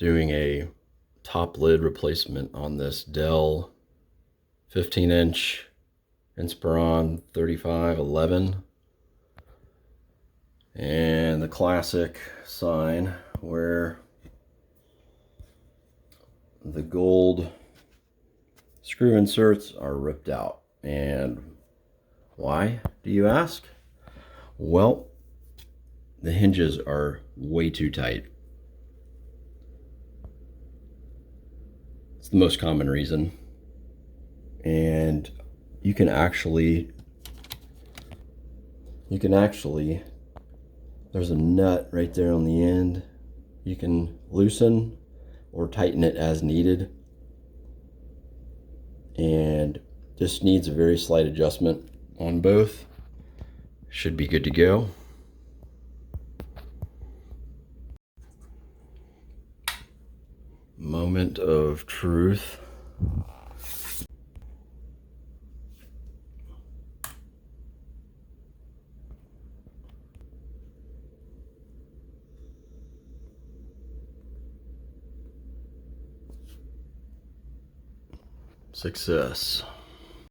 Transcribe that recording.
doing a top lid replacement on this Dell 15-inch Inspiron 3511, and the classic sign where the gold screw inserts are ripped out. And why, do you ask? Well, the hinges are way too tight. It's the most common reason. And you can actually, there's a nut right there on the end. You can loosen or tighten it as needed. And just needs a very slight adjustment on both. Should be good to go. Moment of truth. Success.